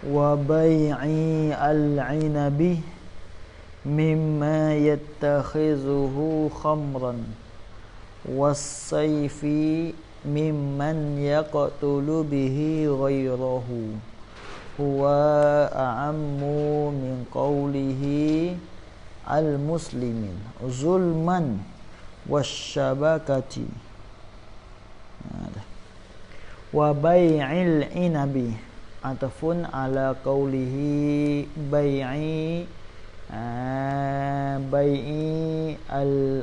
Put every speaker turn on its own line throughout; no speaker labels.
wa bai'i al-'inabi mimma yattakhizuhu khamran was-sayfi mimman yaqtulu bihi ghairahu huwa a'ammu min qawlihi al-muslimin zulman wasyabakati wa bai'il inabi ataupun ala qawlihi bai'i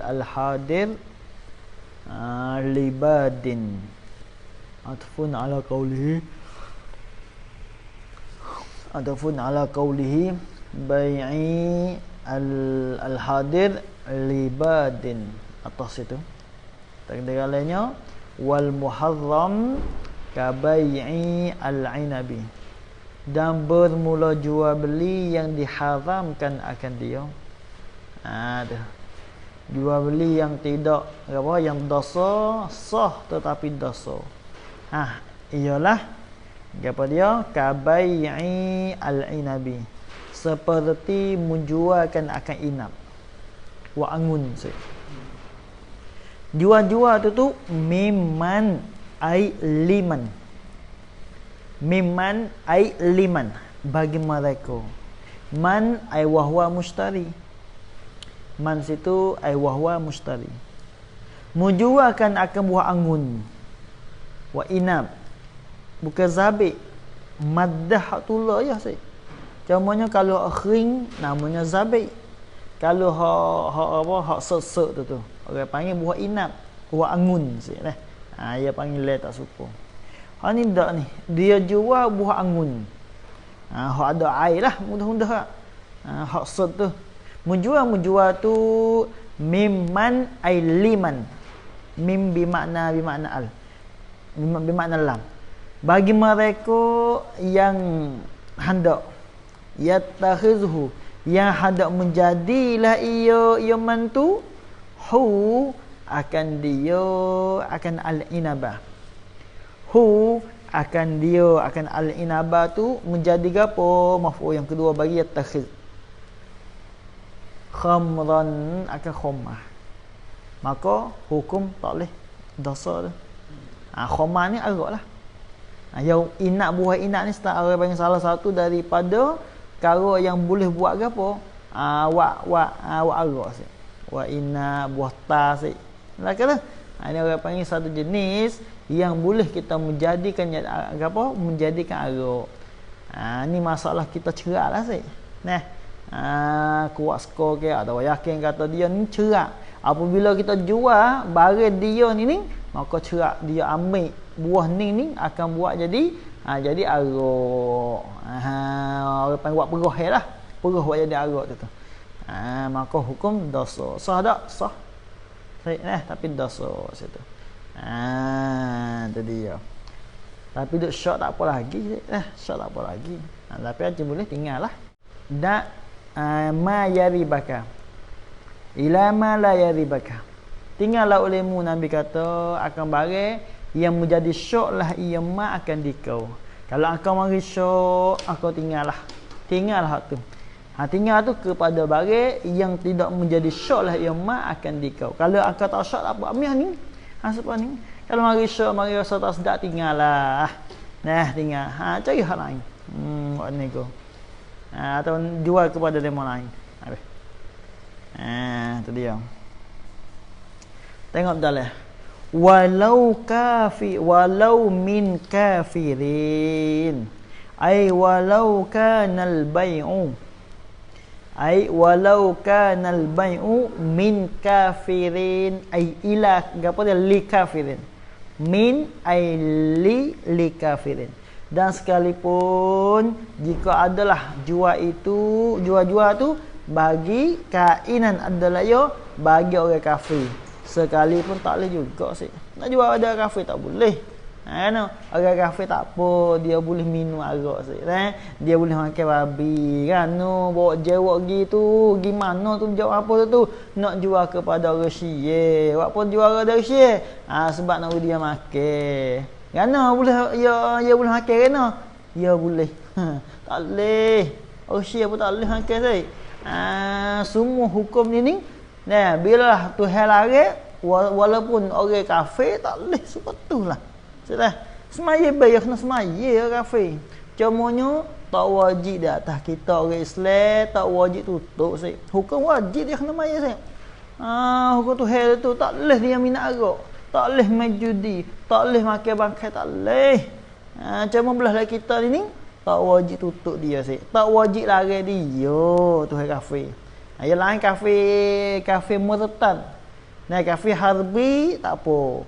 al-hadir libadin ataupun ala qawlihi bai'i al-hadir libadin atas itu. Takdir lainnya wal muharram ka bai'i al-inabi, dan bermula jual beli yang diharamkan akan dia. Jual beli yang tidak yang dosa sah tetapi dosa. Ialah apa dia? Ka bai'i al-inabi, seperti menjualkan akan inab wa angun. Jual-jual tu mimman ai liman. Mimman ai liman, bagi mereka. Man ai wahwa mustari. Man situ ai wahwa mustari. Menjualkan akan buah angun wa inab, bukan zabik. Maddah tullah ya saya. Contohnya kalau kering namanya zabik. Kalau hak sesek tu orang panggil buah inab, buah angun saya. Dia panggil lain tak suka. Ni tak ni, dia jual buah angun. Hak ada air lah, mudah-mudah. Hak set tu. Menjual tu mimman ay liman. Mim bimakna al. Bimakna lam. Bagi mereka yang hendak yattakhizhu, yang hendak menjadilah ia mantu hu akan al-inabah. Hu akan al-inabah tu menjadi gapo? Maf'ul yang kedua bagi yattakhiz. Khamran akan khamah. Maka hukum tak boleh dosa tu. Khamah ni arak lah. Yang inab, buah inab ni orang panggil salah satu daripada perkara yang boleh buat gapo? Wak arak sih. Wa inna buah ta sih. Lakalah. Ini orang panggil satu jenis yang boleh kita menjadikan apa? Menjadikan arak. Ni masalah kita cerak lah sih. Kuat skor ke atau yakin kata dia ni cerak. Apabila kita jual barang dia ni maka cerak dia ambil buah ni akan buat jadi arak. Orang panggil buat perah lah. Perah buat jadi arak tu. Maka hukum dosa. Sah tak? Sah. Tapi dosa situ. Itu dia. Tapi duk short tak apa lagi. Short tak apa lagi. Tapi aja boleh tinggal lah. Ma yaribaka ila ma la yaribaka. Tinggallah olehmu, Nabi kata, akan barang yang menjadi syok lah ia ma akan dikau. Kalau engkau mari syok, engkau tinggallah hak tu. Tinggal tu kepada barang yang tidak menjadi syok lah ia ma akan dikau. Kalau engkau tak syok tak apa, ambil ni. Sebab ni. Kalau mari syok, mari rasa tak sedap, tinggallah. Tinggal. Cari hal lain. Buat nego. Atau jual kepada demo lain. Habis. Itu dia. Tengok dalam. Walau min kafirin. Walau kanal bai'u min kafirin ila apa dia li kafirin. Min li kafirin. Dan sekalipun jika adalah jual tu bagi kainan adalah bagi orang kafir, sekalipun tak boleh juga sih. Nak jual ada kafir tak boleh. Orang kafir tak apa, dia boleh minum arak sih. Dia boleh makan babi kan. Bawa jewok gitu, gimana tu jawab apa tu? Nak jual kepada orang Syiah. Buat apa jual kepada orang Syiah? Sebab nak dia makan. Kerana boleh dia boleh makan kerana Ya boleh. Tak boleh. Oh Syekh pun tak boleh hangkai saya. Semua hukum ni nah, bila Tuhan larang walaupun orang kafir tak boleh sepatulah. Sudah. Semaya bayar kena semaya kafir. Cumanya tak wajib di atas kita orang Islam, tak wajib tutup saya. Hukum wajib dia kena maya saya. Hukum Tuhan tu tak boleh dia minat arak, tak boleh main judi, tak boleh makan bangkai, tak boleh. Cuma belah kita ni tak wajib tutup dia saya. Tak wajib larang dia Tuhan kafir. Yang lain kafir murtad. Nah, kafir harbi tak apa.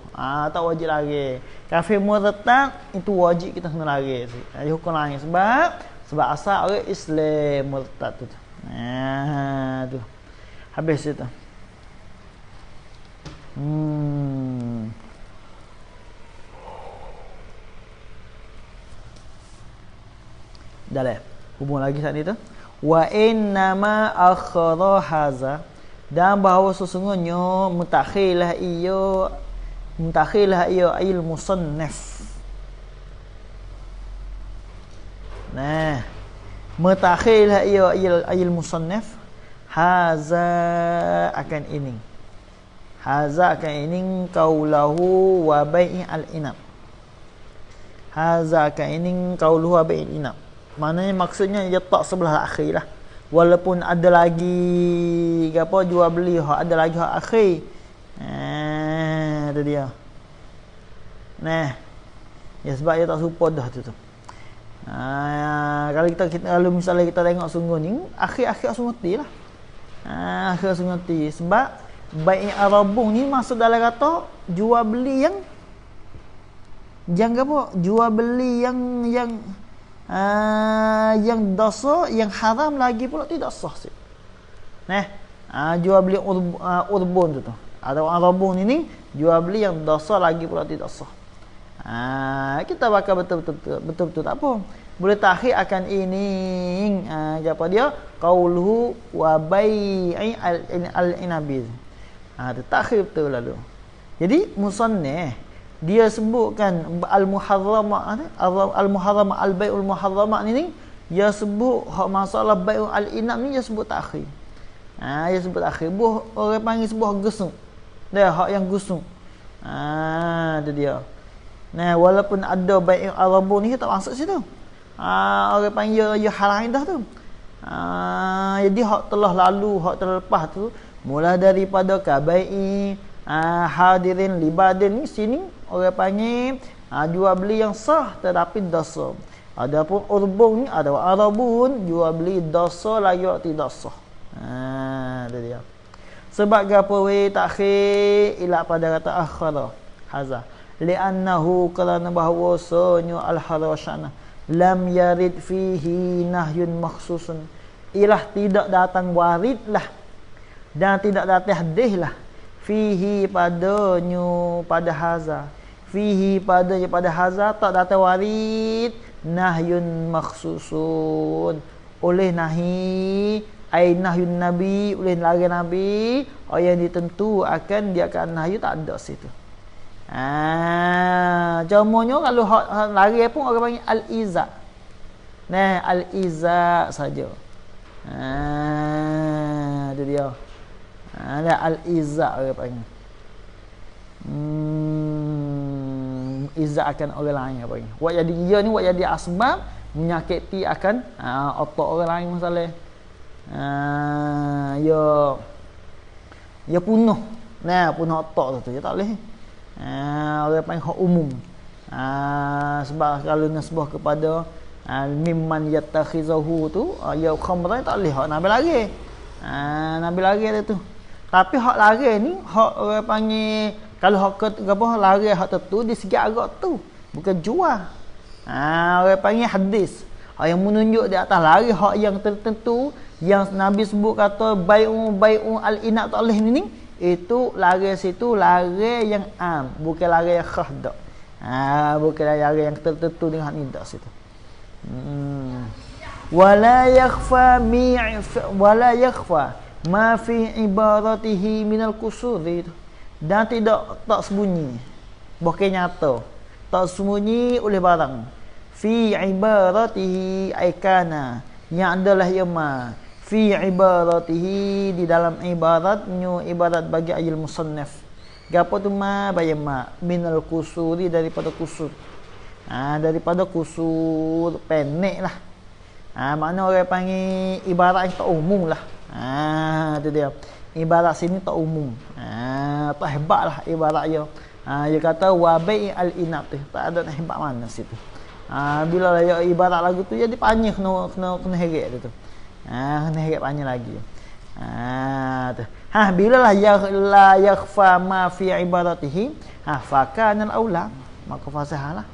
Tak wajib lari. Kafir murtad itu wajib kita kena lari. Jadi hukum lain sebab asal orang Islam murtad tu. Tu. Habis itu. Dah lah. Hubung lagi saat ni tu. Wa innama akhara haza, dan bahawa sesungguhnya mutakhirlah ia il musannaf. Nah, mutakhirlah ia il musannaf haza akan ini. Haza akan ini qaulahu wa bai'i al-inab. Haza akan ini qaulahu wa bai'i al-inab. Maknanya maksudnya dia tak sebelah akhir lah. Walaupun ada lagi apa jual beli ada lagi hak akhir. Itu dia. Nah. Ya sebab dia tak serupa dah tu. Kalau misalnya kita tengok sungguh ni akhir-akhir sunguti lah. Akhir sunguti sebab baik arabung ni masuk dalam kata jual beli yang apa? Jual beli yang dosa, yang haram lagi pula tidak sah. Nah, jual beli urbun tu. Ada orang rabun ini jual beli yang dosa lagi pula tidak sah. Kita bakal betul-betul tak apa. Boleh takhir akan ini apa dia? Qauluhu wa bai'i al-inabiz. Takhir betul lalu. Jadi musannaf dia sebutkan al-muharramah al-bai'ul muharramah ni dia sebut hak masalah bai'ul al-inab ni dia sebut takhir. Dia sebut takhir. Orang panggil sebuah gusung. Dia hak yang gusung. Itu dia. Nah, walaupun ada bai'ul arabu ni tak masuk situ. Orang panggil ya halang dah tu. Jadi hak telah lalu, hak terlepas tu mula daripada kabai'i hadirin libadin ni sini orang panggil jual beli yang sah tetapi dosa. Adapun urbun ni ada arabun jual beli dosa lagi tidak sah. Itu dia. Sebab gapo we takhir ila pada kata akhara haza li'annahu kerana bahawasanya al-harashana lam yarid fihi nahyun makhsusun, ialah tidak datang warid lah dan tidak datang hadis lah fihi padanya pada haza, fihi padanya pada haza tak datang warid nahyun makhsusun oleh nahi ai nahyun nabi oleh larang nabi yang ditentu akan dia akan nahyu tak ada situ. Contohnya kalau hak lari pun orang panggil al-iza. Nah, al-iza saja. Itu dia. Ada al-iza orang panggil. Iza akan orang lain apa panggil. Buat jadi ia ni buat jadi asbab menyakiti akan otak orang lain masalah. Ya punuh. Nah, punuh otak tu. Ya tak boleh. Orang panggil hak umum. Sebab kalau nasbah kepada mimman yatakhizahu tu ya khamran tak boleh hak nabi lagi. Nabi lagi tu. Tapi hak lari ni hak orang panggil kalau hak apa lari hak tertentu di segi agak tu bukan jual. Orang panggil hadis. Hak yang menunjuk di atas lari hak yang tertentu yang Nabi sebut kata bai'u al-inab tak boleh ni itu lari situ lari yang am, bukan lari yang khas dak. Bukan lari yang tertentu dengan ni dak situ. Wala yakhfa ma fi ibaratihi minal kusuri, dan tak sembunyi bukan nyata tak sembunyi oleh barang fi ibaratihi ay kana, yang adalah ia ma fi ibaratihi di dalam ibaratnya, ibarat bagi ayil musannaf. Gapo tu ma bayam ma minal kusuri, daripada kusur. Daripada kusur pendek lah. Makna orang panggil ibarat yang tak umum lah. Tu dia. Ibarat sini tak umum. Tak hebat lah ibarat dia. Dia kata wabai al-inat tu. Tak ada hebat mana situ. Bila dia ibarat lagu tu jadi panjang kena heret dia tu. Kena heret panjang lagi. Tu. Bila lah la yakhfa ma fi ibaratihi, fa kana al-aula, maka fasahalah.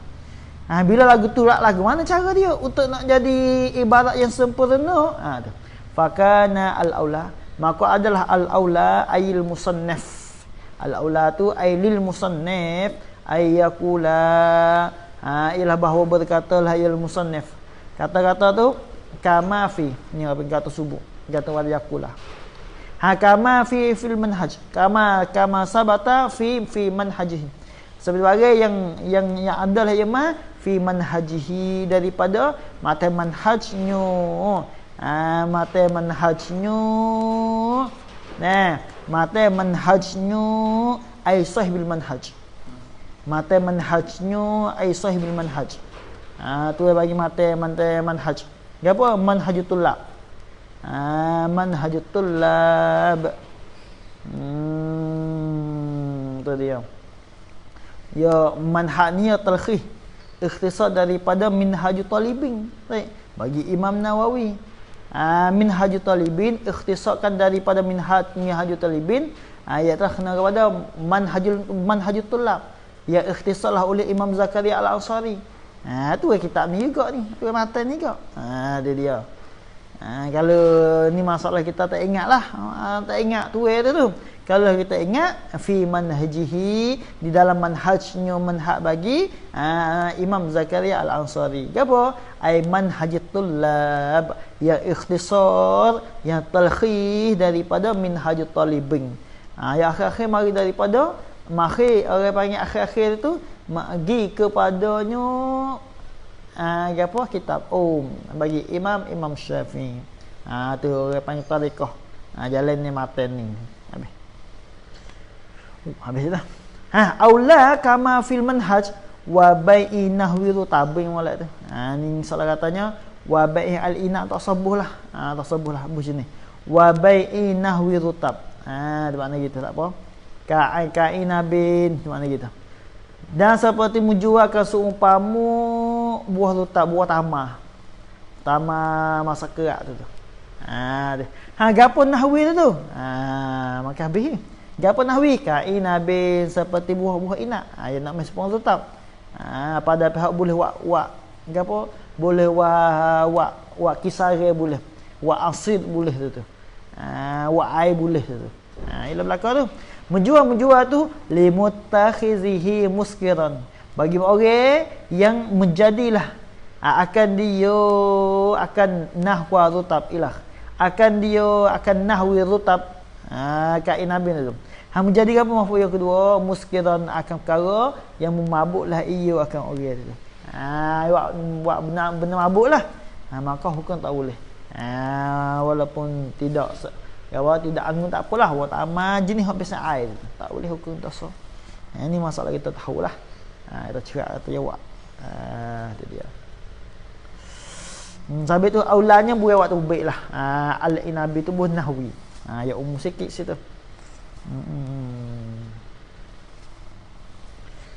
Bila lagu tu lagu mana cara dia untuk nak jadi ibarat yang sempurna? Tu. Fa kana al-aula, maka adalah al-aula ayil musannaf. Al-aula tu ay lil musannaf ay yaqula, ialah bahawa berkatalah ayil musannaf. Kata-kata tu kama fi, ni kata subuh, kata wal yaqula. Kama fi fil manhaj, kama sabata fi manhajihi, sebagai yang adalah yama fi manhajihi, daripada mata manhajnya. Mata manhajnya, mata manhajnya ay sahibil manhaj. Mata manhajnya ay sahibil manhaj. Tu bagi mata manhaj. Apa manhajutul lab? Manhajutul lab. Tu dia. Ya manhaj ni talkhih, ikhtisar daripada minhajut talibin. Baik, bagi Imam Nawawi. Minhajut talibin ikhtisarkan daripada minhajut talibin, iaitu kena kepada manhajut tulab, ya ikhtisarlah oleh Imam Zakaria Al-Ansari. Tu kitab ni juga ni, tu matan ni juga. Dia. Kalau ni masalah kita tak ingat lah, tak ingat tu tu. Kalau kita ingat fi manhajihi, di dalam manhajnya, manhaj bagi Imam Zakaria Al-Ansari. Apa? Ai manhajut tullab, yang ikhtisar, yang talkhih daripada minhajut talibin. Yang akhir-akhir mari daripada makhir, orang panggil akhir-akhir itu magi kepadanya apa kitab bagi Imam Syafi'i. Tu orang panggil tariqah. Jalan ni matan ni. Habis dah. Aula kama fil manhaj wa bai'i nahwi rutabin wala tu. Ni salah katanya wa bai'i al-ina tak sabuh lah. Tak sabuh lah buh sini. Wa bai'i nahwi rutab. Di mana gitu tak apa. Ka'ina bin di mana gitu. Dan seperti menjualkan seumpamu buah rutab, buah tamar. Tamar masa kerak tu. Gapo nahwi tu? Maka habis. Gapo nahwi? Ka'ina bin, seperti buah-buah inak. Yang nak mesepong rutab. Pada pihak boleh gapo? Boleh wa kisare boleh. Wa asid boleh tu. Wa ai boleh tu. Ila belakang tu. Menjual tu limutakhizihi muskiran. Bagi orang yang menjadilah akan nahwa rutab ilah. Akan nahwi rutab Ka'ina bin tu. Menjadi apa maf'ul yang kedua? Muskiran, akan perkara yang memabuklah ia akan orang tu. Buat benar mabuklah. Maka hukum tak boleh. Walaupun tidak tidak anggun tak apalah, buat amal jenis habis air tu. Tak boleh hukum tak sah. Ini masalah kita tahulah. Kita cerak atau jawab. Itu dia. Sampai tu aulanya buat waktu baiklah. Al-inabi tu buah nahwi. Ya umum sikit situ.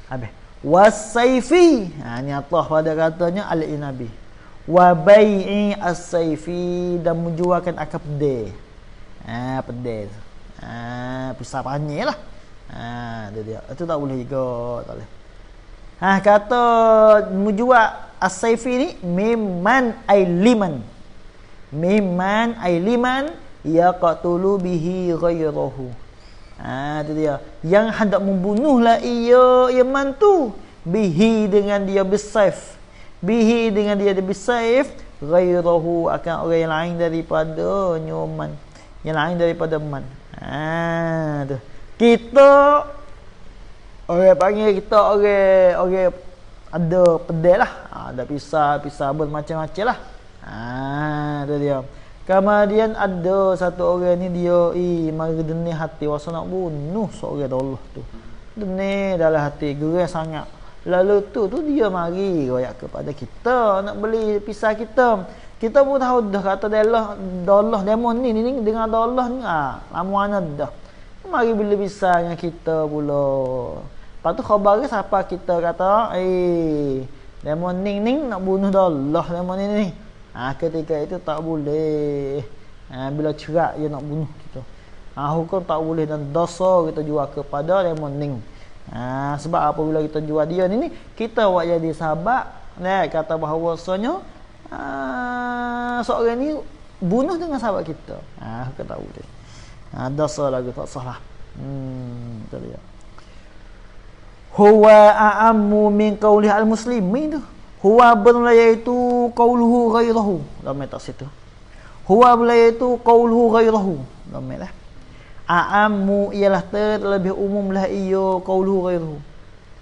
Habis. Was-saifi. Ni Allah pada katanya al-inabi. Wa bai'i as-saifi, dan menjualkan akad pedih. Pedih. Pisah panjang lah. Dia. Itu tak boleh juga. Tak boleh. Kata menjual as-saifi ni mimman ay liman. Mimman ay liman yaqtulu bihi ghairahu. Itu dia. Yang hendak membunuhlah ia mantu bihi, dengan dia bisaif. Bihi, dengan dia bisaif, ghairahu, akan orang yang lain daripada nyoman, yang lain daripada man. Kita orang panggil kita orang ada pedai lah, ada pisah bermacam-macam lah. Itu dia. Kemudian ada satu orang ni dia mari denih hati rasa nak bunuh seorang Allah tu. Denih dalam hati geram sangat. Lalu tu dia mari royak kepada kita nak beli pisah kita. Kita pun tahu dah kata Allah demon ni dengan Allah ni lamuan dah. Mari beli pisah dengan kita pula. Lepas tu khabar siapa kita kata demon ning nak bunuh Allah demon ni. Ketika itu tak boleh. Bila cerak dia nak bunuh kita. Hukum tak boleh dan dosa kita jual kepada demon ning. Sebab apabila kita jual dia ni kita buat jadi sahabat. Kata bahawasanya seorang ni bunuh dengan sahabat kita. Kita tak boleh. Dosa lagi tak salah. Itu dia. Huwa a'ammu min qawli al-muslimin tu. Huwa benar iaitu qauluhu ghairahu. Dalam tak situ. Huwa benar iaitu qauluhu ghairahu. Dalam lah. A'ammu ialah terlebih umumlah iyo qauluhu ghairahu.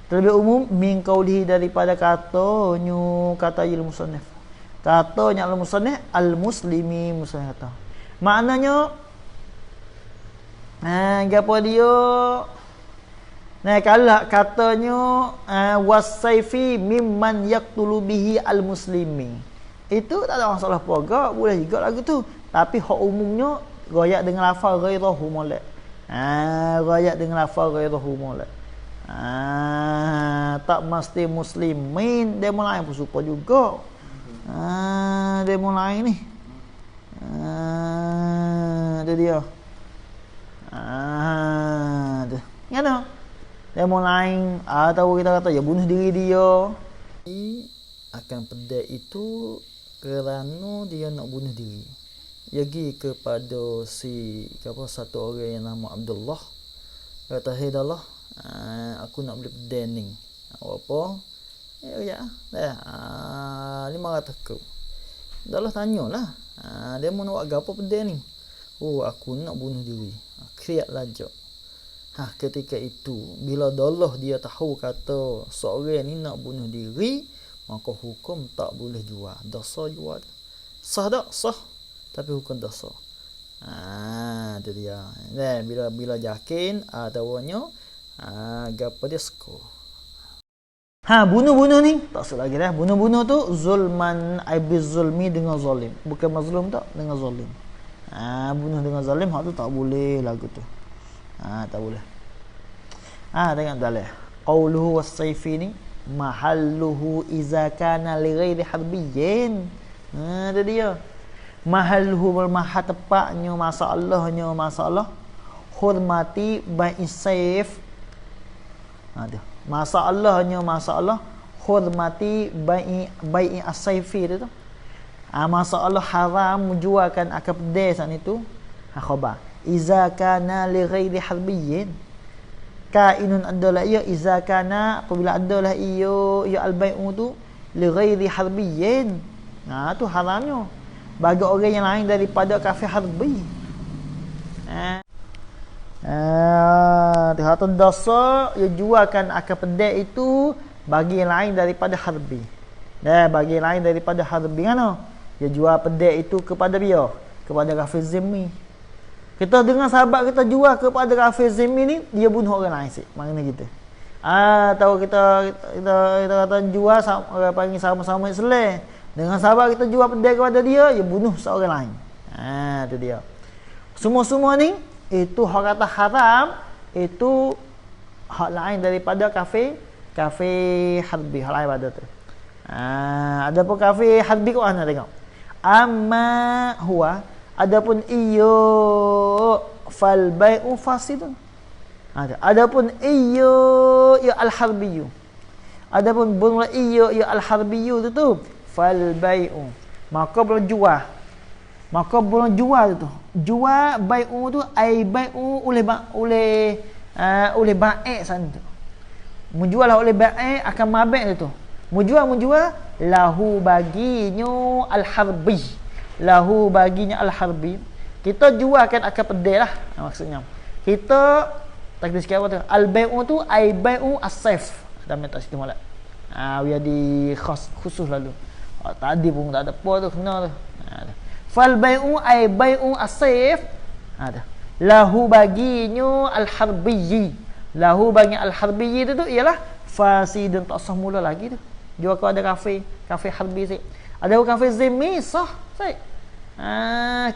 Terlebih umum min qaulihi daripada kata al-musannif. Katanya al-musannif al-muslimi musannif kata. Maknanya gapo dia? Kalau katanya wasaifi mimman yaqtulu bihi al-muslimi. Itu tak ada masalah apa, boleh juga lagu tu. Tapi hak umumnya royak dengan lafaz ghairahu molek. Royak dengan lafaz ghairahu molek. Tak mesti muslimin, demo lain pun serupa juga. Demo lain ni. Itu dia. Ngano? Demo lain atau kita kata ya bunuh diri dia. Akan pedai itu kerana dia nak bunuh diri. Dia pergi kepada satu orang yang nama Abdullah. Kata, "Hai Allah, aku nak beli pedai ni." Apa? Ya. 500 kau. Allah tanyalah. Dia mau nak buat apa pedai ni? Aku nak bunuh diri. Kriat lajak. Ketika itu bila Allah dia tahu kata seorang ni nak bunuh diri, maka hukum tak boleh jual. Dosa jual. Sah tak? Sah. Tapi hukum dosa. Itu dia. Bila yakin adanya gapo dia skor. Bunuh-bunuh ni tak salah lagi dah. Bunuh-bunuh tu zulman aibiz zulmi dengan zalim. Bukan mazlum tak, dengan zalim. Bunuh dengan zalim hak tu tak boleh lagu tu. Tak boleh. Tengok dalil. Qauluhu was-sayfi ni mahalluhu iza kana li ghairi harbiyyin. Itu dia. Mahalluhu bermahal tepatnya masalah hormati bai'is sayf. Masalahnya hormati bai'i as-sayfi tu. Masalah haram menjualkan akad pedai sana itu. Khabar. Iza kana li ghairi harbiyyin. Kainun adalah ia iza kana apabila adalah ia al-bai'u tu li ghairi harbiyyin. Tu haramnya bagi orang yang lain daripada kafir harbi. Hatu dosa ia jualkan akad pedai itu bagi yang lain daripada harbi. Bagi yang lain daripada harbi kan? Dia jual pedai itu kepada dia, kepada kafir zimmi. Kita dengan sahabat kita jual kepada kafir zimmi ni, dia bunuh orang lain sih. Maknanya kita. Tahu kita kata jual orang panggil sama-sama Islam. Dengan sahabat kita jual pedai kepada dia bunuh seorang lain. Itu dia. Semua-semua ni itu hak kata haram, itu hak lain daripada kafir harbi, hak lain pada tu. Adapun kafir harbi kau ana tengok. Amma huwa adapun iyo fal bai'u fasidun. Adapun iyo ya al-harbiyyu. Adapun bunla iyo ya al-harbiyyu tu fal bai'u. Maka boleh jual. Tu. Jual bai'u tu ai bai'u oleh baik sana tu. Menjual lah oleh baik akan mabek tu. Menjual lahu baginya al-harbi. Lahu baginya al-harbi. Kita jualkan akad pedai lah maksudnya. Kita takdir sikit apa tu? Al-bai'u tu ai bai'u as-sayf. Dalam tak situ molek. Biar di khusus lalu. Tadi pun tak ada apa tu, kena tu. Fal bai'u ay bai'u as-sayf. Lahu baginya al-harbiyyi. Lahu bagi al-harbiyyi tu ialah fasidun, tak sah mula lagi tu. Jual kau ada kafe harbi sik. Ada kafe zimmi sah sik.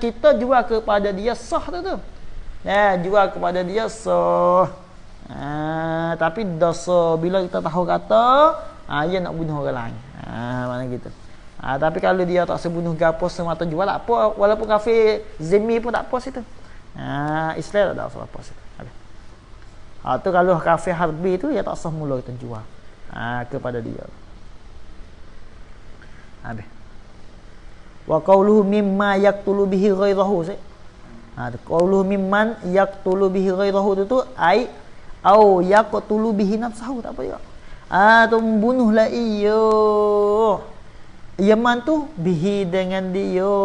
Kita jual kepada dia sah tu. Jual kepada dia sah. Tapi dosa bila kita tahu kata dia nak bunuh orang lain. Mana gitu. Tapi kalau dia tak sebunuh gapo semata jual tak apa, walaupun kafe zimmi pun tak apa situ. Islam tak ada apa situ. Tu kalau kafe harbi tu ya tak sah mula kita jual kepada dia. Habis. Wa qauluhu mimma yaqtulu bihi ghairahu. Qauluhu mimman yaqtulu bihi ghairahu tu ai au yaqtulu bihi nafsahu, tak apa juga. Tu membunuhlah ia. Yaman tu bihi dengan dia.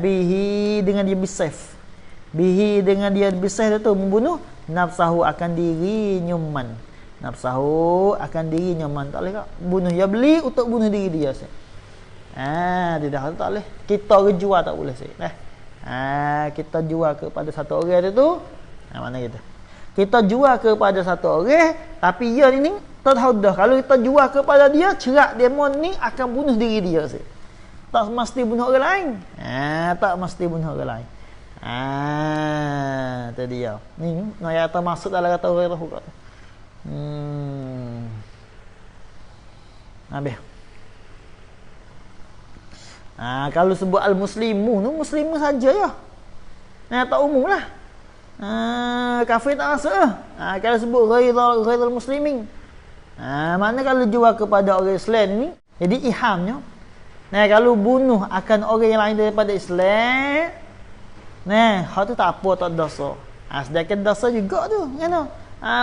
Bihi dengan dia bisayf. Bihi dengan dia bisayf tu membunuh nafsahu akan dirinya man. Nafsahu akan dirinya man. Tak boleh kak bunuh dia, beli untuk bunuh diri dia sih. Tidak, tak boleh. Kita jual tak boleh sih. Kita jual kepada satu orang tu mana kita? Kita jual kepada satu orang, tapi dia ni tak tahu dah. Kalau kita jual kepada dia, cerak demon ni akan bunuh diri dia sih. Tak mesti bunuh orang lain. Tak mesti bunuh orang lain. Itu dia. Ni ayat termasuk dalam kata orang roh kat. Habis. Kalau sebut al-muslimu tu muslimu saja ya. Tak umum lah. Kafir tak masuk lah. Kalau sebut ghairal muslimin. Mana kalau jual kepada orang Islam ni, jadi ihamnya. Kalau bunuh akan orang yang lain daripada Islam, hal tu tak apa, tak dosa. Sedangkan dosa juga tu, kan?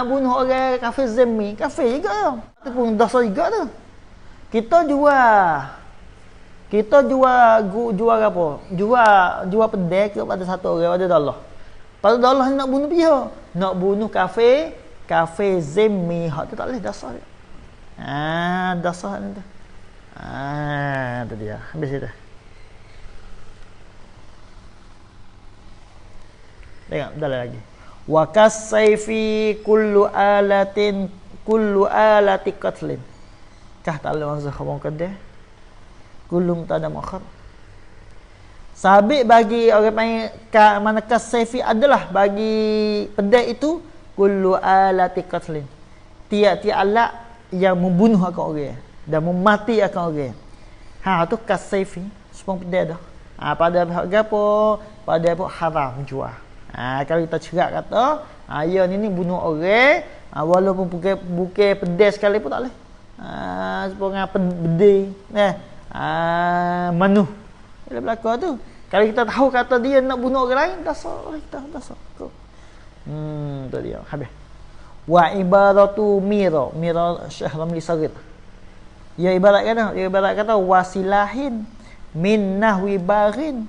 Bunuh orang kafir zimmi, kafir juga tu. Itu pun dosa juga tu. Kita jual apa? Jual pedai kepada satu orang pada Allah. Pada Allah nak bunuh dia. Nak bunuh kafir zimmi, hak tu tak boleh dosa dia. Dosa ni tu. Itu dia. Habis itu. Tengok dalam lagi. Wa kasayfi kullu alati qatlin. Kah tak boleh masuk khabar kedai. Kullu tak ada muakhar. Sabit bagi orang panggil mana kasayfi adalah bagi pedai itu kullu alati qatlin. Tiap-tiap alat yang membunuh akan orang dan memati akan orang. Tu kasayfi, sepung pedai dah. Pada apa? Pada apa haram jual. Kalau kita cerak kata, ya ni bunuh orang, walaupun bukan pedai sekali pun tak boleh. Sepung pedai, manuh. Dia belakang tu. Kalau kita tahu kata dia nak bunuh orang lain, dah sah kita, dah sah. Tu dia. Habis. Wa ibaratu mira Syekh Ramli Sarid. Ya ibarat kata wasilahin min nahwi barin.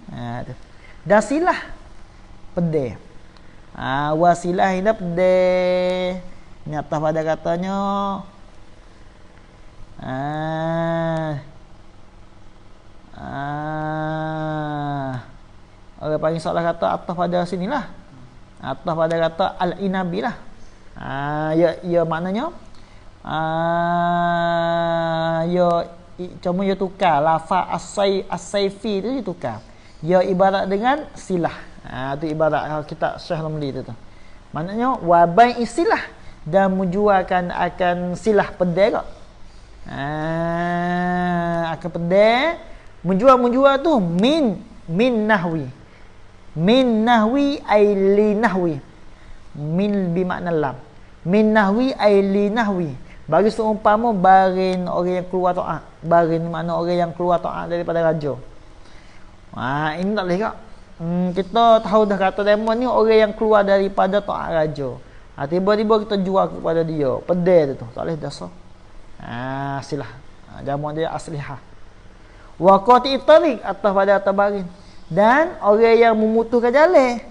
Dan silah pedai. Wasilah ini pedai. Nyata pada katanya orang panggil salah kata atas pada sinilah. Atas pada kata al-inabi lah. Ya maknanya cuma ya tukar lafaz as-sayfi tu ditukar. Ya ibarat dengan silah. Tu ibarat kitab Syekh Ramli tu. Maknanya wa bai' silah dan menjualkan akan silah pedai kak. Akan pedai menjual tu min nahwi ay li nahwi. Min bermakna lam. Min nahwi ay li nahwi. Bagi seumpama barin orang yang keluar taat. Barin makna orang yang keluar taat daripada raja. Ini tak boleh kak. Kita tahu dah kata demon ni orang yang keluar daripada taat raja. Tiba-tiba kita jual kepada dia pedai tu. Tak boleh dosa. Silah. Jamak dia aslihah. Wa qati tariq atas pada atas barin. Dan orang yang memutuskan jalan.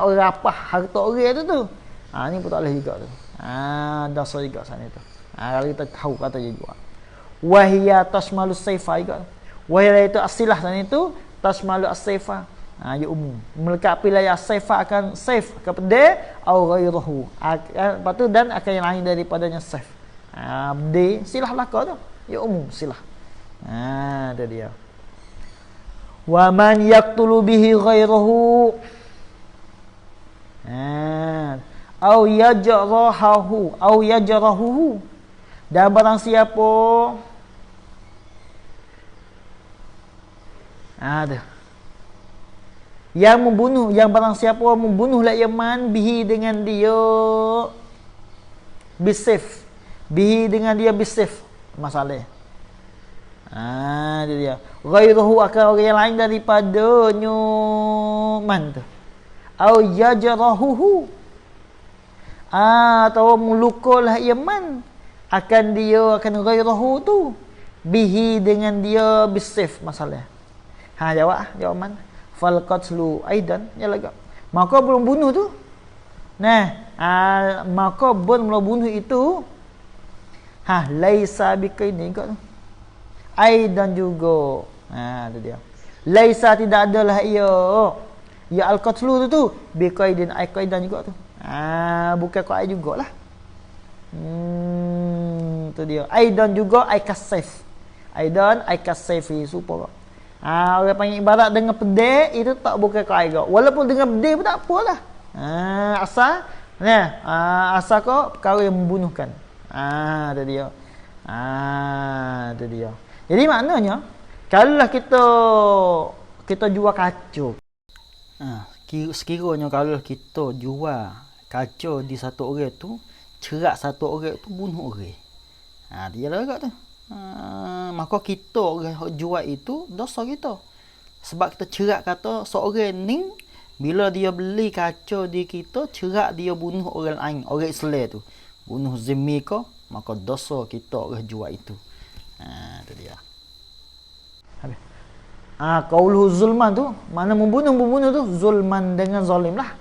Orang rapah harta orang tu. Ni pun tak boleh juga tu. Dosa juga sana tu. Kalau kita tahu kata dia jual. Wahia tasmalus saifa juga. Wahia itu asilah dan itu tasmalu as-saifa. Ya umum. Melengkapi layar saifa akan saif ke pedai atau ghairuhu. Lepas tu dan akan yang lain daripadanya saif. Pedai silah belaka tu. Ya umum silah. Itu dia. Wa man yaqtulu bihi ghairuhu. Au yajrahu. Dan barang siapa ada yang membunuh, yang barang siapa membunuh Yaman bihi dengan dia bisif, bihi dengan dia bisif, masalah. Itu dia. Ghairuhu akan orang yang lain daripadanya man tu. Au yajrahu. Atau melukalah Yaman akan dia akan ghairuhu tu bihi dengan dia bisif, masalah. Jawab man. Fal qatlu aidan ya laga. Maka belum bunuh tu. Maka belum bunuh itu laisa bikaini kat tu. Aidan juga. Tu dia. Laisa tidak adalah ia. Ya al qatlu tu bikaidin aidan juga tu. Bukan qaid jugalah. Tu dia. Aidan juga aikasif. Aidan aikasifi supaya. Orang panggil ibarat dengan pedai itu tak bukan kaidah. Walaupun dengan pedai pun tak apalah. Asal asal kau perkara yang membunuhkan. Itu dia. Itu dia. Jadi maknanya kalaulah kita jual kacau. Sekiranya kalau kita jual kacau di satu orang tu, cerak satu orang tu, bunuh orang. Dia lah agak tu. Maka kita orang jual itu dosa kita. Sebab kita cerak kata seorang ni bila dia beli kacau di kita, cerak dia bunuh orang lain, orang Islam tu. Bunuh zimmi ko, maka dosa kita orang jual itu. Itu dia. Habis. Qauluhu zulman tu, mana membunuh tu zulman dengan zalim lah.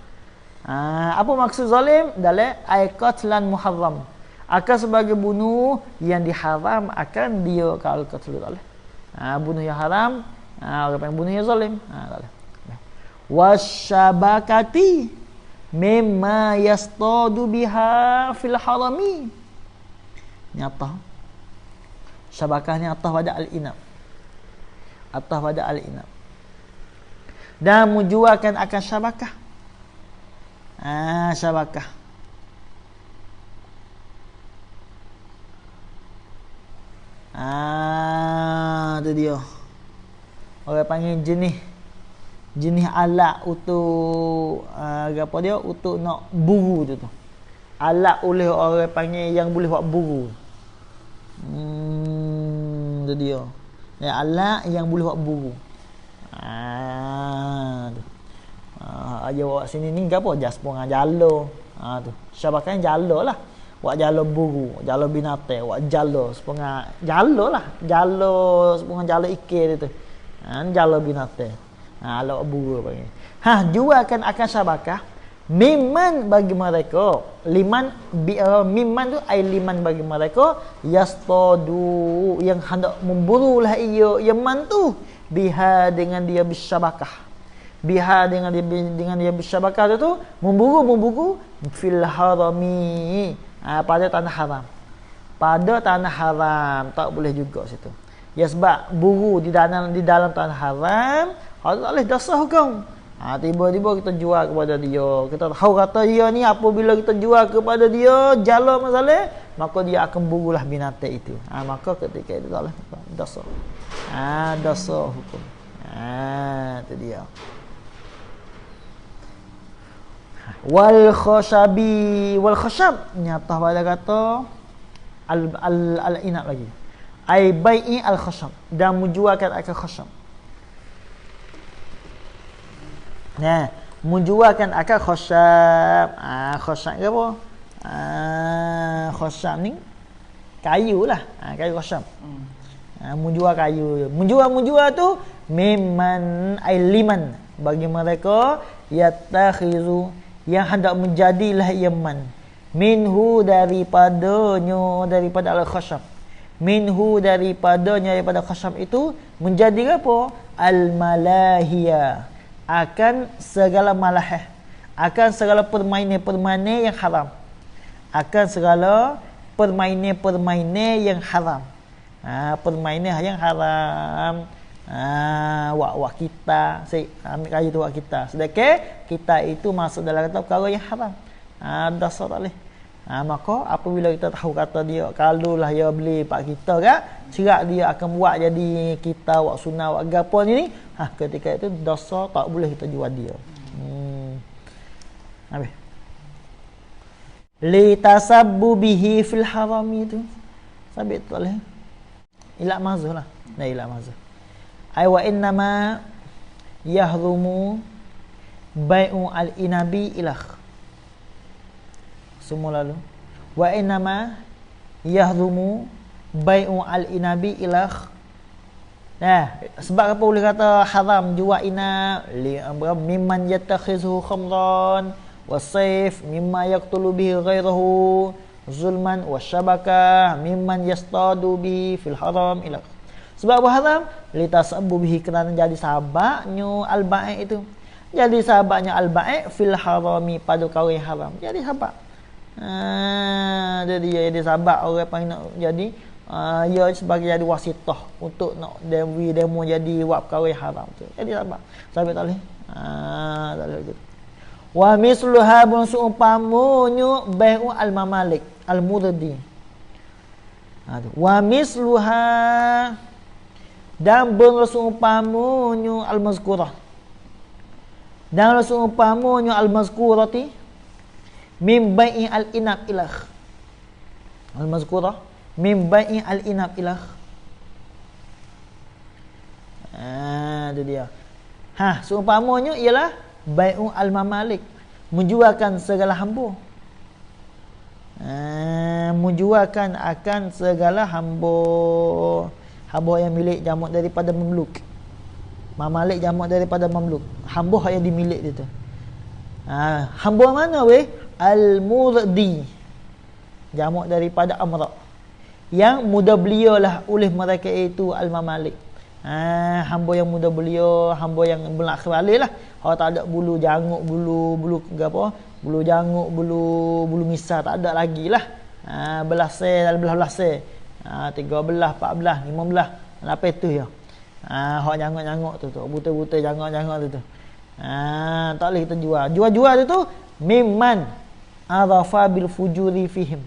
Apa maksud zalim? Dalam qatlan muharram. Akan sebagai bunuh yang diharam akan dia kalau qatlu tak boleh. Bunuh yang haram, orang panggil bunuh yang zalim. Tak boleh. Wasyabakati mimma yastadu biha fil harami. Nyata. Syabakahnya atas pada al-inab. Atas pada al-inab. Dan menjualkan akan syabakah. Syabakah. Itu dia. Orang panggil jenis alat untuk apa dia, untuk nak buru tu. Alat oleh orang panggil yang boleh buat buru. Itu dia. Alat yang boleh buat buru. Aja bawa sini ni apa? Jaspong jalo. Tu. Syabakah jalo lah. Buat jalo buru, jalo binatang, buat jalo sepengah jalo lah. Jalo sepengah jalo ikan itu. Jalo binatang. Ala buru panggil. Jualkan akan syabakah miman bagi mereka. Miman tu ai liman bagi mereka yastadu yang hendak memburulah ia yaman tu biha dengan dia bisyabakah. Biha dengan dia bisyabakah tu memburu fil harami. Pada tanah haram. Pada tanah haram tak boleh juga situ. Ya sebab buru di dalam tanah haram, tak boleh dosa hukum. Tiba-tiba kita jual kepada dia. Kita tahu kata dia ni apabila kita jual kepada dia jala masalah, maka dia akan burulah binatang itu. Maka ketika itu tak boleh dosa. Dosa hukum. Itu dia. Wal khashab nyata pada kata al inab lagi. Ai bai'i al khashab dan menjualkan akan khashab. Menjualkan akan khashab. Khashab ke apa? Khashab ni kayu lah. Kayu khashab. Menjual kayu. Menjual tu memang ai liman bagi mereka yatakhizu yang hendak menjadilah yaman Minhu daripadanya, daripada al-khashab. Minhu daripadanya, daripada khashab itu menjadi apa? Al-malahiyah, akan segala malahah, akan segala permainan-permainan yang haram, akan segala permainan-permainan yang haram. Permainan yang haram. Wak kita, saya ambil kaya tu wak kita. Sedekah kita itu masuk dalam kata perkara yang haram. Dasar tak boleh. Maka apabila kita tahu kata dia, kalau lah dia beli pak kita kan, cerak dia akan buat jadi kita wak sunnah wak gapo ni, ketika itu dosa tak boleh kita jual dia. Habis. Li tasabbu bihi fil haram itu. Sabit tak boleh. Ilak mazhah lah. Nah, ilak mazhah. Ay wa innama yahrumu bai'u al-inabi ilah. Semua lalu. Wa innama yahrumu bai'u al-inabi ilah. Nah, sebab apa boleh kata haram jual inab? Mimman yatakhizuhu khamran wa sayf mimma yaqtulu bihi ghairahu zulman wa syabakah mimman yastadu bihi fil haram ilah. Sebab apa haram? Litasabbu bihi, kerana jadi sahabatnya al-ba'i itu. Jadi sahabatnya al-ba'i fil harami, pada perkara yang haram. Jadi sahabat. Jadi dia jadi sahabat orang yang nak jadi ia sebagai jadi wasitah untuk nak demo jadi buat perkara yang haram tu. Jadi sahabat. Sahabat tak boleh. Tak boleh gitu. Wa misluha bun seumpamunyo bai'u al-mamalik al-murdi. Wa misluha, dan berseumpamunyo al-mazkurah, dan berseumpamunyo al-mazkurati mim bai'i al-inab ilah. Al-mazkurah mim bai'i al-inab ilah. Itu dia. Seumpamunyo ialah bai'u al-mamalik, menjualkan segala hamba. Menjualkan akan segala hamba. Hamba yang milik jamak daripada mamluk. Mamalik jamak daripada mamluk. Hamba yang dimilik dia tu. Hamba mana weh? Al-murdi. Jamak daripada amra. Yang mudah belialah oleh mereka itu al-mamalik. Hamba yang mudah belia, hamba yang berlaku balik lah. Kalau tak ada bulu janguk, bulu apa? Bulu janguk, bulu misal tak ada lagi lah. Belasai dalam belah-belasai. 13, 14, 15. Apa itu ya? Hak janguk-janguk tu. Buta-buta janguk-janguk tu. Tak boleh kita jual. Jual-jual tu mimman arafa bil fujuri fihim.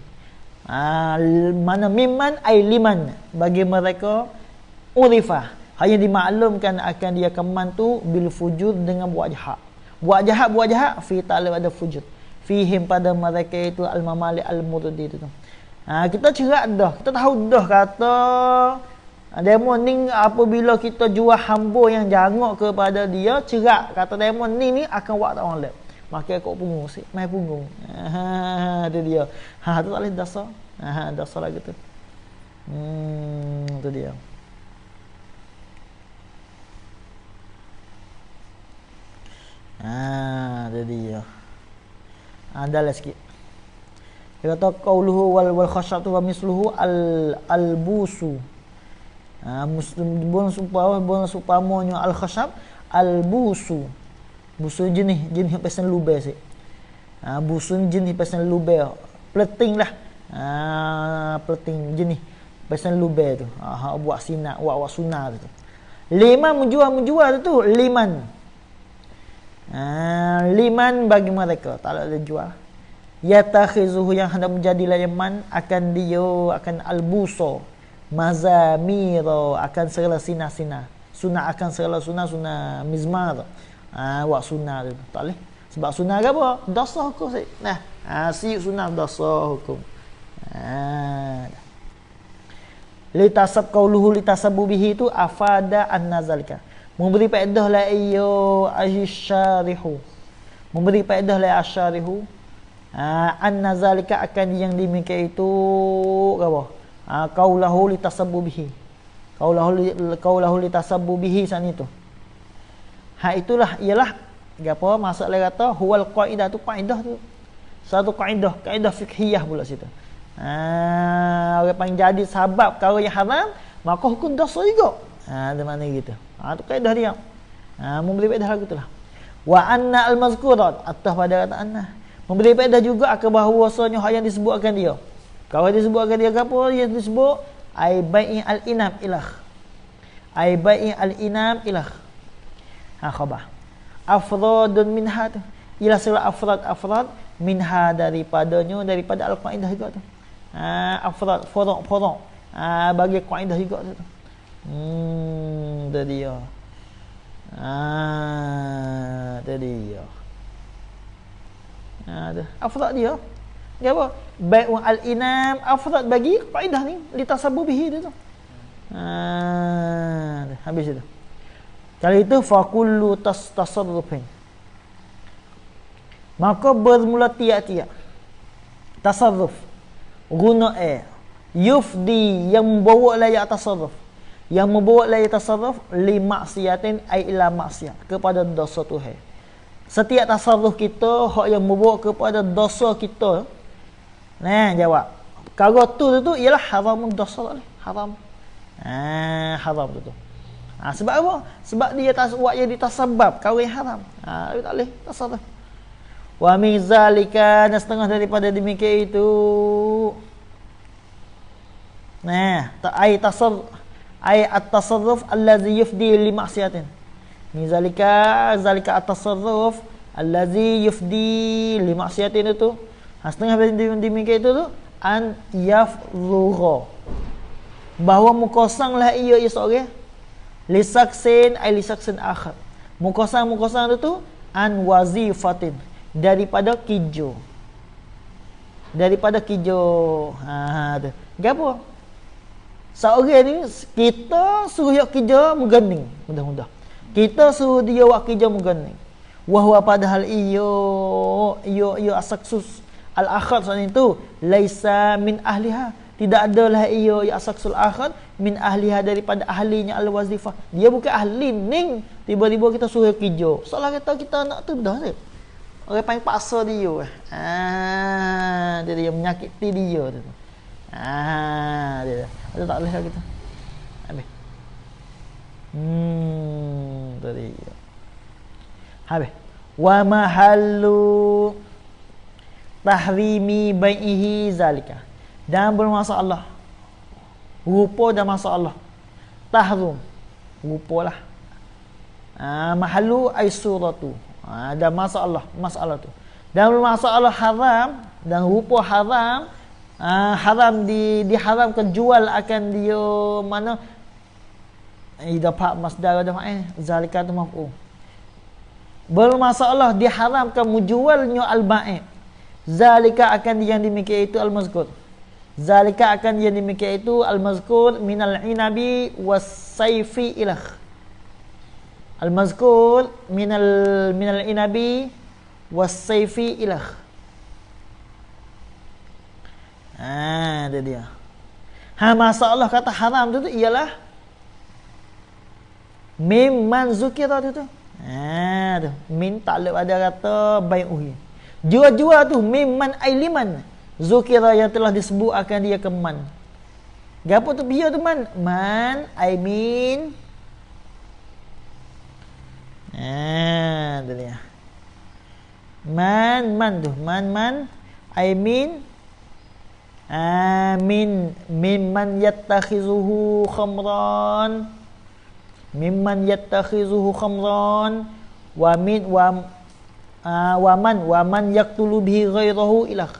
Mana mimman ay liman, bagi mereka urifa, hanya dimaklumkan akan dia keman tu bil fujur, dengan buat jahat. Buat jahat fi ta'ala ada fujur. Fihim, pada mereka itu al-mamali al-murdi itu. Kita cerak dah, kita tahu dah kata demon ni apabila kita jual hamba yang jangok kepada dia, cerak kata demon ni akan buat tak orang lain. Maka kau punggung sik, mai punggung. Itu dia. Tu tak boleh dasar. Dasar lagi tu. Itu dia. Itu dia. Adalah sikit. Dia kata qauluhu wal khashatu wa misluhu al-busu. Muslim bon supamanya al-khashab al-busu. Busu jenis pesan lubang sik. Busu jenis pesan lubang. Pleting lah. Pleting jenis pesan lubang tu. Buat sinar, buat sunnah tu. Liman menjual tu liman. Liman bagi mereka tak ada jual. Yatakhizuhu, yang hendak menjadi layaman akan dia, akan al-buso mazamiro, akan segala sinar-sinar. Sunnah akan segala sunnah mizmar. Buat sunnah tu tak boleh. Sebab sunnah ke apa? Dosa hukum sik. Si sunnah dosa hukum. Litasab qauluhu litasabu bihi tu afada an-nazalika. Memberi faedah la ayyo asyarihu. Memberi faedah la asyarihu. An-nazalika, akan yang demikian itu apa? Qaulahu litasabbu bihi. Qaulahu litasabbu bihi san itu. Itulah ialah apa maksud dia kata huwal qaidah tu, kaedah tu. Satu kaedah fikhiyah pula situ. Orang panggil jadi sebab perkara yang haram, maka hukum dosa juga. Ada mana gitu. Tu kaedah dia. Memberi faedah lagu itulah. Wa anna al-mazkurat atas pada kata anna. Memberi faedah juga akan bahawasanya hal yang disebutkan dia. Kalau disebutkan dia apa yang disebut ai bai'i al-inam ilah. Ai bai'i al-inam ilah. Khabar. Afradun minha tu. Ialah surah afrad minha daripada al-qaidah juga tu. Afrad furu'. Bagi kaedah juga tu. Tadi dia. Tadi dia. Afrad dia. Dia apa? Bai'u al-inam afrad bagi kaedah ni litasabbubihi dia tu. Habis itu. Kali itu fakullu tasarrufin. Maka bermula tiap-tiap tasarruf guna yufdi yang membawa layak tasarruf, yang membawa layak tasarruf li maksiatin ai ila maksiat, kepada dosa Tuhan. Setiap tasarruf kita hak yang membawa kepada dosa kita, jawab kalau tu ialah haram, dosa haram. Haram tu. Sebab apa? Sebab dia buat yang ditasabab kau yang haram. Dia tak boleh tasarruf. Wa min zalika, dan setengah daripada demikian itu. Ai at-tasarruf allazi yufdi li maksiatin. Min zalika at-tasarruf allazi yufdi li maksiatin itu. Setengah daripada demikian itu tu an yafdhura. Bahawa mukosanglah ia seorang lisaksin akhar. Mukosang tu an wazifatin, daripada kijo. Tu. Gapo? Seorang ni kita suruh yak kijo menggening, mudah-mudah. Kita suruh dia buat kijo menggening. Wahwa padahal iyo asaksus al-akhar soal itu laisa min ahliha. Tidak adalah ia asaksul akhar min ahliha, daripada ahlinya al-wazifah. Dia bukan ahli ning. Tiba-tiba kita suruh kijo. Salah kita nak tudah je. Orang panggil paksa dia. Dia menyakiti dia tu. Dia. Ada tak boleh lah kita. Habis. Tadi. Habis. Wa mahallu tahrimi bai'ihi zalika. Dan bermasalah. Rupa dan masalah. Tahrum. Rupalah. Mahallu ay suratu. Dan masalah tu. Dan bermasalah haram dan rupa haram. Haram diharamkan jual akan dia mana? Dapat masdar dapat zalika tu maf'ul. Bermasalah diharamkan menjualnya al-bai'. Zalika akan yang demikian itu al-mazkur. Zalika akan yang demikian itu al-mazkur minal inabi was-sayfi ilah. Al-mazkur minal inabi was-sayfi ilah. Itu dia. Masalah kata haram tu ialah mimman zukira tu. Tu. Min taklif ada kata bai'uhi. Jual-jual tu mimman ailiman. Zukira yang telah disebut akan dia ke man. Gapo tu biar tu man? Man, I mean. Tu dia. Man tu. Man, I mean. Mimman yattakhizuhu khamran. Mimman yattakhizuhu khamran. Wa man yaqtulu bihi ghairahu ilah.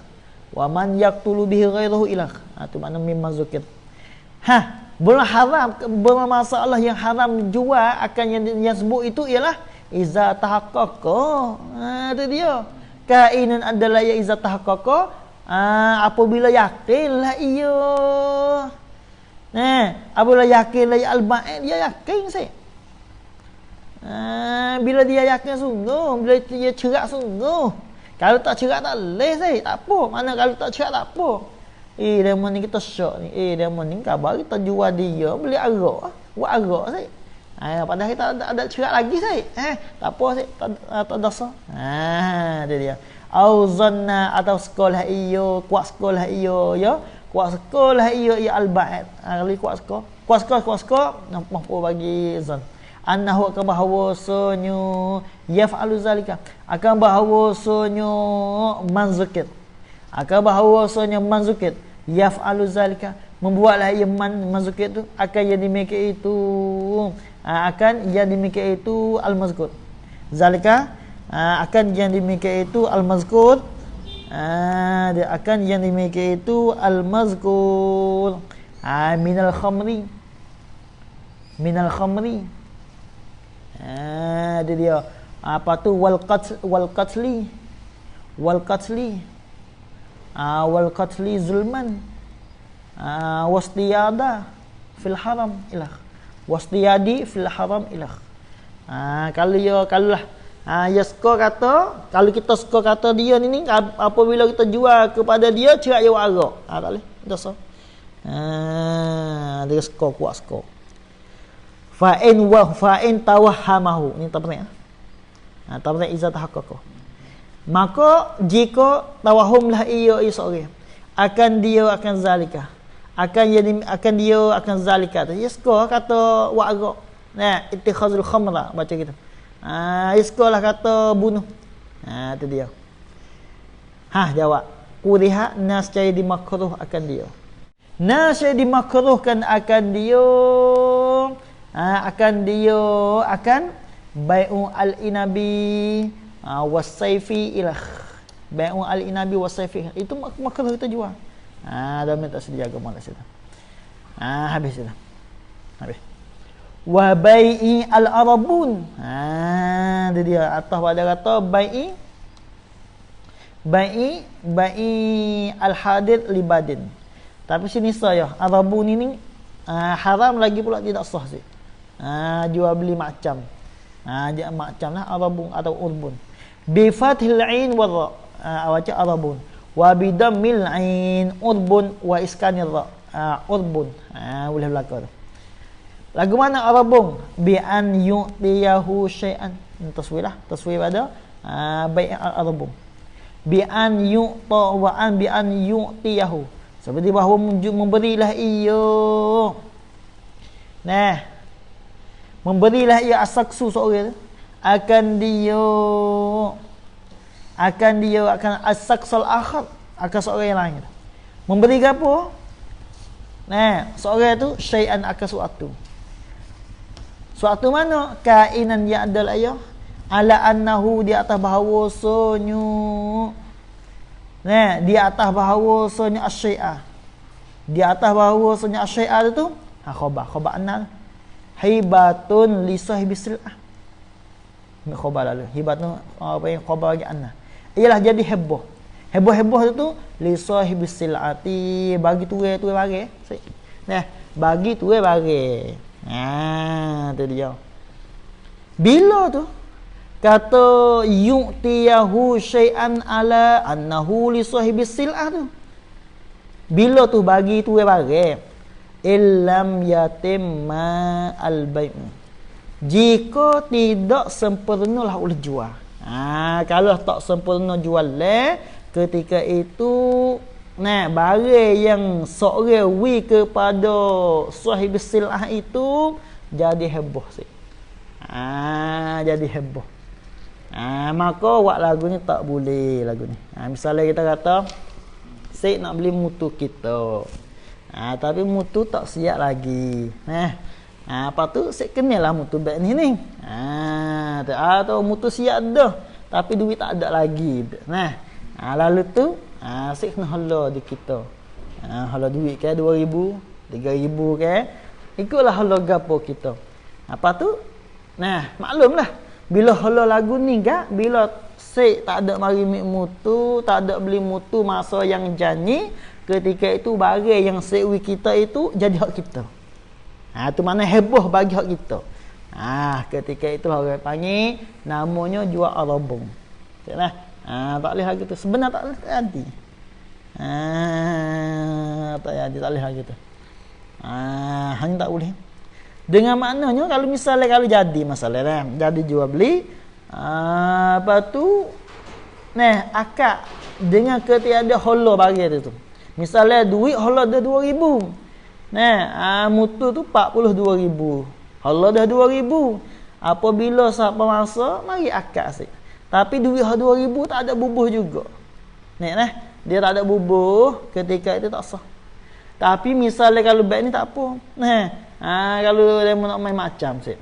Wa man yaqtulu bihi ghairahu ilah. Tu makna mimma zukir. Bermasalah yang haram jual akan yang sebut itu ialah iza tahaqqaqa. Itu dia. Kainan adalah ya iza tahaqqaqa, apabila yakinlah ia. Apabila yakinlah ya al-ba'i, dia yakin sih. Bila dia yakin sungguh, bila dia cerak sungguh. Kalau tak cerak tak boleh sih, tak apa. Mana kalau tak cerak tak apa. Dia ni kita syok ni. Dia ni kabar kita jual dia, beli arak. Buat arak sih. Padahal kita ada cerak lagi sih. Tak apa sih, tak dosa. Dia. au zanna atau sekolah iyo kuat sekolah iyo ya kuat sekolah iyo ya al-ba'id kali kuat sekolah mampu bagi zan annahu akan bahawasanya yaf'alu zalika akan bahawasanya manzukit akan bahawasanya manzukit yaf'alu zalika membuatlah ia manzukit itu akan yang dimiliki itu akan yang dimiliki itu al-mazkur zalika akan yang dimiliki itu al-mazkur dia akan yang dimiliki itu al-mazkur minal khamri dia apa tu wal qatli zulman wastiyada fil haram ilah wastiyadi fil haram ilah kalau lah ya skor kata kalau kita skor kata dia ni apabila kita jual kepada dia cerak dia warak tak boleh dosa dia skor kuat skor fa in tawahhamahu ni tak penting tak penting izat haqqaqah maka jika tawahumlah ia seorang akan dia akan zalika akan dia akan zalika ya skor kata warak nah ittikhazul khamra baca gitu sekolah kata bunuh. Itu dia. Jawab. Kuriha nascaya dimakruh akan dia. Nascaya dimakruhkan akan dia. Akan bai'u al-inabi was-sayfi ilah. Bai'u al-inabi was-sayfi. Itu makruh kita jual. Dah minta sedia agama kat situ. Habis dah. Habis. Wa bai'i al-arabun dia dia atas pada kata bai'i al-hadid libadin tapi sini saya arabun ini haram lagi pula tidak sah sih jual beli macam dia macam lah arabun atau urbun bi fathil ain wa ra baca arabun wa bi dammil ain urbun wa iskanir ra urbun boleh belaka tu. Lagu mana arabung bi an yu'tiyahu syai'an taswir pada bai' al-arabung bi an yu'ta wa an bi an yu'tiyahu seperti bahawa memberilah ia memberilah ia asaksu seorang akan asaksal akhar akan seorang yang lain memberi apa seorang itu syai'an akan suatu mana kainan ya adal ayah ala annahu di atas bahawasanya di atas bahawasanya asyai'a di atas bahawasanya asyai'a itu khabar anna hibatun li sahibis sil'ah khabar lalu hibatun apa yang khabar bagi anna ialah jadi heboh itu li sahibis sil'ati bagi tuai bagi bagi tuai bagi tu dia. Bila tu kata yu'tiyahu syai'an ala annahu li sahibis sil'ah tu. Bila tu bagi tu bagi illam yatimma al-bai'u. Jika tidak sempurnalah oleh jual. Kalau tak sempurna jual ketika itu barang yang seorang wi kepada sahib silah itu jadi heboh sih. Jadi heboh. Maka buat lagu ni tak boleh lagu ni. Misalnya kita kata Syed nak beli mutu kita. Tapi mutu tak siap lagi. Apa tu Syed kenalah mutu beg ni. Atau mutu siap dah tapi duit tak ada lagi. Lalu tu Syed kena hala di kita. Hala duit ke 2,000, 3,000 ke. Ikutlah hala gapo kita. Apa tu? Maklumlah. Bila hala lagu ni gak, bila Syed tak ada mari mutu, tak ada beli mutu masa yang janji, ketika itu barang yang Syed wi kita itu jadi hak kita. Tu mana heboh bagi hak kita. Ketika itu orang panggil namanya jual arabung. Taklah. Tak boleh lagi tu. Sebenarnya tak boleh jadi. Tak jadi, tak boleh lagi tu. Hanya tak boleh. Dengan maknanya kalau misalnya kalau jadi masalah jadi jual beli apa tu Nah, akad dengan ketiada hola bagi tu. Misalnya duit hola dah 2,000. Nah, mutu tu 42,000. Hola dah 2,000. Apabila siapa masa, mari akad sik. Tapi duit 2,000 tak ada bubuh juga. Nah, dia tak ada bubuh, ketika itu tak sah. Tapi misalnya kalau baik ni tak apa. Nah, kalau dia nak main macam sik.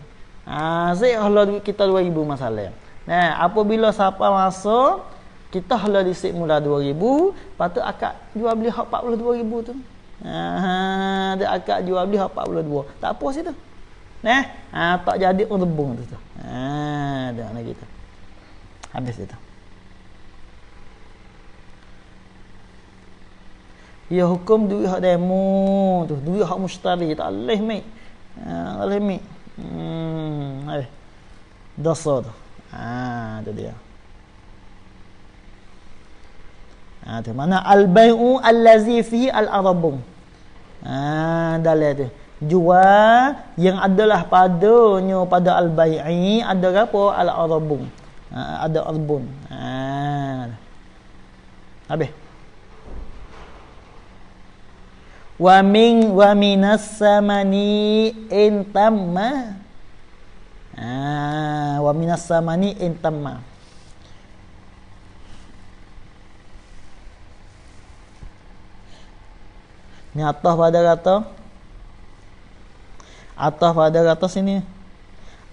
Sik hola kita 2,000 masalah. Nah, apabila siapa masa kita hala disik mula 2,000, lepas tu akad jual beli hak 42,000 tu. Dia akad jual beli hak 42. Tak apa situ. Nah, tak jadi urbung tu. Dah lagi tu. Habis itu. Ya hukum duit hak demo tu, duit hak mustari tak boleh mai. Tak boleh mai. Dosa tu. Tu dia. Tu mana al-bai'u allazi fihi al-arabun. Dalam tu. Jual yang adalah padanya pada al-bai'i ada apa? Al-arabun. Ada arbun. Habis. Wa minas samani intamma. Wa minas samani intamma. Ni atah pada kata sini.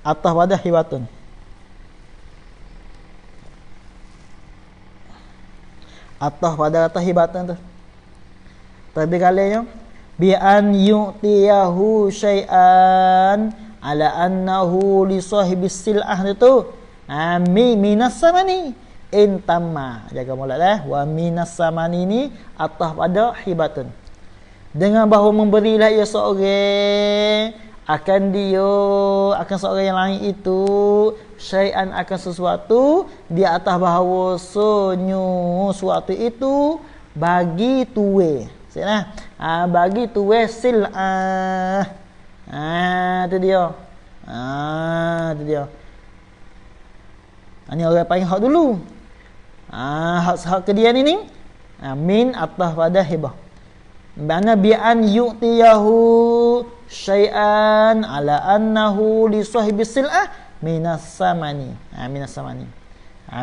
Atah pada hibatun. Atah pada kata hibatan tu. Tadi kalinya bi an yu'tiyahu syai'an ala annahu li sahibis sil'ah itu. Minas samani intamma. Jaga molek dah. Wa minas samani ni atah pada hibatun. Dengan bahawa memberilah ia seorang akan seorang yang lain itu syai'an akan sesuatu di atas bahawa suatu itu bagi tuwe. Siklah. Bagi tuwe sil'ah. Tu dia. Tu dia. Ini orang panggil hak dulu. Hak ke dia ni. Min atas pada hibah. Mana bi'an yu'tiyahu syai'an ala annahu li sahibi sil'ah minas samani. Minas samani.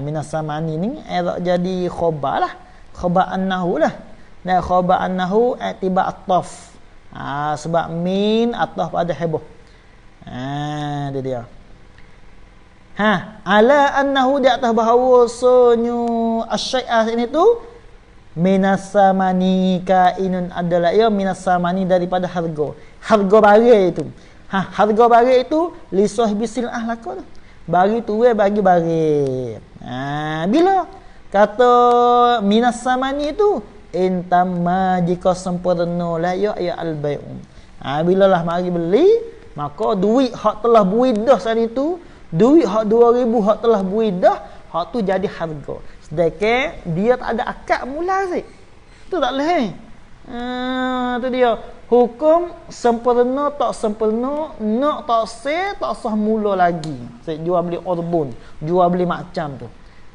Minas samani ni jadi khabar lah. Khabar annahu lah. Dan khabar annahu i'tibar at-taf. Sebab min ataf pada hibah. Dia dia. Ala annahu di atas bahawa sonyu asyai'ah ini tu minas samani kainun adalah ia minas samani daripada harga barang itu. Harga barang itu li sahibi sil'ah laku tu. Bagi tuwe bagi barang. Bila kata minas samani itu intamma jika sempurna lah ya al-bai'u. Bila lah mari beli, maka duit hak telah buidah saat itu, duit hak 2,000 hak telah buidah, hak tu jadi harga. Sedangkan dia tak ada akad mula sih. Tu tak boleh. Tu dia. Hukum sempurna tak sempurna, nak tak sah mula lagi. Jual beli orbun, jual beli macam tu.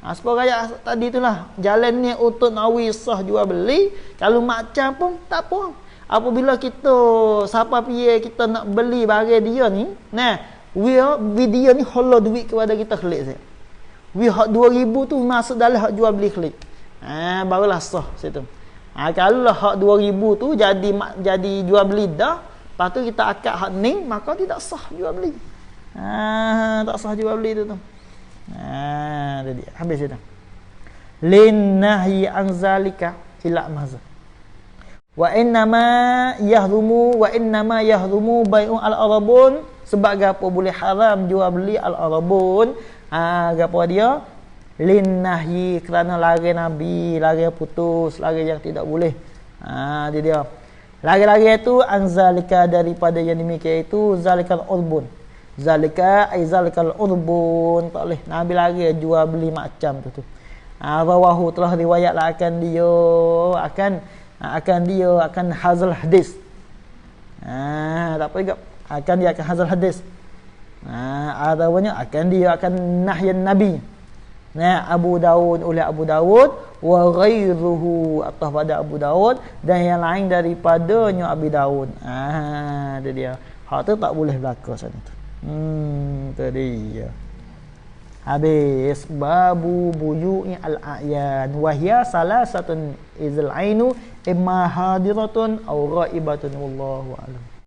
Sebab raya tadi itulah jalan ni untuk nawi sah jual beli. Kalau macam pun tak apa. Apabila kita siapa piye kita nak beli barang dia ni, dia ni hola duit kepada kita klik saya. Hak 2,000 tu masuk dalam hak jual beli klik. Barulah sah situ. Kalau lah hak 2,000 tu jadi jual beli dah, lepas tu kita akad hak ni, maka tidak sah jual beli. Tak sah jual beli tu. Jadi habis itu. Lin nahyi an zalika ila mazah. Wa innama yahrumu bai'u al-arabun, sebab gapo boleh haram jual beli al-arabun. Gapo dia? Lin nahyi, kerana larang Nabi, larang putus, larang yang tidak boleh. Dia. Larang-larang itu anzalika daripada yang demikian itu zalikal urbun. Zalika ai zalikal urbun, tak boleh Nabi larang jual beli macam tu. Rawahu telah riwayatlah akan hazal hadis. Tak apa juga. Dia akan hazal hadis. Adawanya akan nahyan Nabi. Nah, Abu Daud oleh Abu Daud wa ghairuhu atas pada Abu Daud dan yang lain daripadanya Abi Daud. Itu dia. Hak tu tak boleh berlaku sana tu. Tu dia. Habis babu buyu'i al-a'yan wa hiya salasatun izal ainu imma hadiratun aw ghaibatun wallahu a'lam.